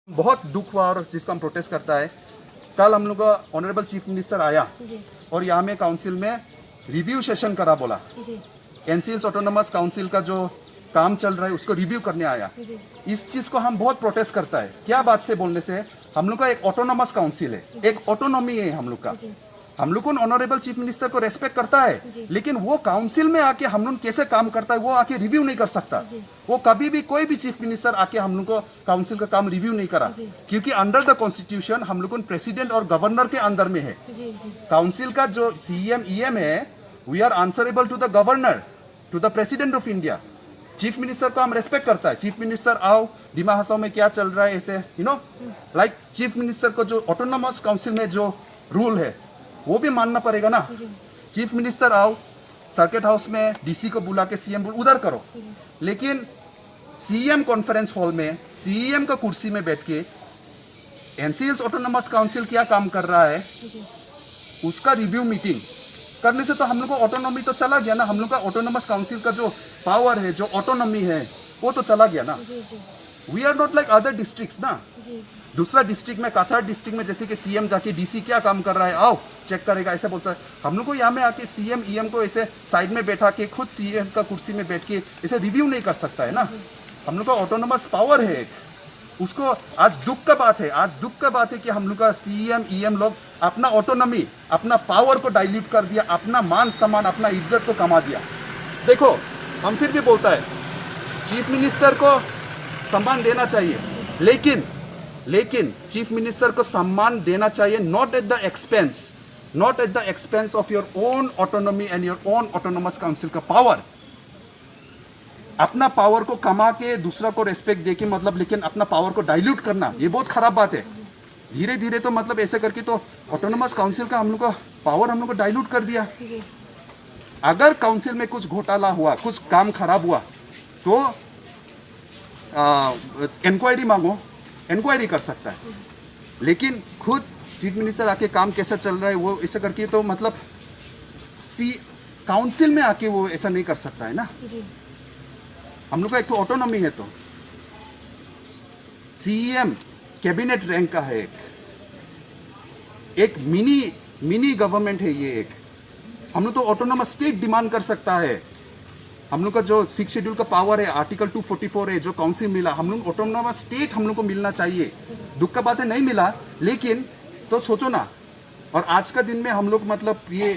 बहुत दुख हुआ और जिसको हम प्रोटेस्ट करता है। कल हम लोग का ऑनरेबल चीफ मिनिस्टर आया और यहाँ में काउंसिल में रिव्यू सेशन करा, बोला एनसीएल्स ऑटोनोमस काउंसिल का जो काम चल रहा है उसको रिव्यू करने आया। इस चीज को हम बहुत प्रोटेस्ट करता है। क्या बात से बोलने से, हम लोग का एक ऑटोनोमस काउंसिल है, एक ऑटोनॉमी है हम लोग का। हम लोग को ऑनरेबल चीफ मिनिस्टर को रेस्पेक्ट करता है, लेकिन वो काउंसिल में आके हम लोग कैसे काम करता है वो आके रिव्यू नहीं कर सकता। वो कभी भी कोई भी चीफ मिनिस्टर आके हम लोग को काउंसिल का काम रिव्यू नहीं करा, क्योंकि अंडर द कॉन्स्टिट्यूशन हम लोग प्रेसिडेंट और गवर्नर के अंदर में है। काउंसिल का जो सीएम ईएम है, we are answerable to the governor, to the president of India. Chief minister को हम रेस्पेक्ट करता है। चीफ मिनिस्टर आओ, दिमा हसाओ में क्या चल रहा है ऐसे, you know, like chief minister को जो ऑटोनोमस काउंसिल में जो रूल है वो भी मानना पड़ेगा ना। चीफ मिनिस्टर आओ, सर्किट हाउस में डीसी को बुला के सीएम उधर करो, लेकिन सीएम कॉन्फ्रेंस हॉल में सीएम का कुर्सी में बैठ के एनसीएल्स ऑटोनोमस काउंसिल क्या काम कर रहा है उसका रिव्यू मीटिंग करने से तो हम लोग को ऑटोनॉमी तो चला गया ना। हम लोग का ऑटोनोमस काउंसिल का जो पावर है, जो ऑटोनॉमी है, वो तो चला गया ना। We are not like other districts ना। दूसरा डिस्ट्रिक्ट में, काछाड़ डिस्ट्रिक्ट में जैसे कि सीएम जाके डीसी क्या काम कर रहा है आओ चेक करेगा, ऐसे बोलता है। हम लोग को यहाँ में आके सीएम ईएम को ऐसे साइड में बैठा के खुद सीएम का कुर्सी में बैठ के ऐसे रिव्यू नहीं कर सकता है ना। हम लोग का ऑटोनोमस पावर है उसको। आज दुख का बात है, आज दुख का बात है कि हम लोग का सीएम ईएम लोग अपना ऑटोनॉमी, अपना पावर को डाइल्यूट कर दिया, अपना मान सम्मान, अपना इज्जत को कमा दिया। देखो, हम फिर भी बोलता है चीफ मिनिस्टर को सम्मान देना चाहिए, लेकिन चीफ मिनिस्टर को सम्मान देना चाहिए not at the expense of your own autonomy and your own autonomous council का पावर। अपना पावर को कमा के दूसरा को रेस्पेक्ट दे के मतलब, लेकिन अपना पावर को डाइल्यूट करना ये बहुत खराब बात है। धीरे धीरे तो मतलब ऐसे करके तो ऑटोनोमस काउंसिल का हम लोग का पावर हम लोग को डाइल्यूट कर दिया। अगर काउंसिल में कुछ घोटाला हुआ, कुछ काम खराब हुआ तो इंक्वायरी मांगो, इंक्वायरी कर सकता है, लेकिन खुद चीफ मिनिस्टर आके काम कैसा चल रहा है वो ऐसे करके तो मतलब काउंसिल में आके वो ऐसा नहीं कर सकता है ना। हम लोग का एक तो ऑटोनॉमी है, तो सीएम कैबिनेट रैंक का है, एक मिनी गवर्नमेंट है ये एक। हम लोग तो ऑटोनोमस स्टेट डिमांड कर सकता है। हम लोग का जो 6 शेड्यूल का पावर है, आर्टिकल 244 है जो काउंसिल मिला, हम लोग ऑटोनोमस स्टेट हम लोग को मिलना चाहिए। दुख का बात है नहीं मिला, लेकिन तो सोचो ना। और आज का दिन में हम लोग मतलब ये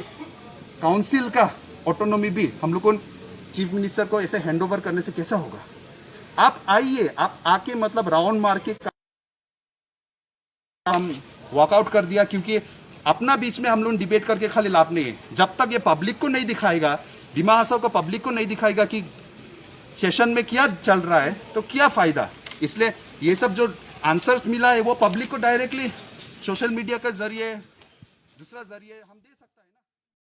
काउंसिल का ऑटोनॉमी भी हम लोग को चीफ मिनिस्टर को ऐसे हैंडओवर करने से कैसा होगा। आप आइए, आप आके मतलब राउंड मार के हम वॉकआउट कर दिया, क्योंकि अपना बीच में हम लोग डिबेट करके खाली लाभ नहीं है। जब तक ये पब्लिक को नहीं दिखाएगा, दिमा हसाओ को पब्लिक को नहीं दिखाएगा कि सेशन में क्या चल रहा है तो क्या फायदा। इसलिए ये सब जो आंसर्स मिला है वो पब्लिक को डायरेक्टली सोशल मीडिया के जरिए, दूसरा जरिए हम दे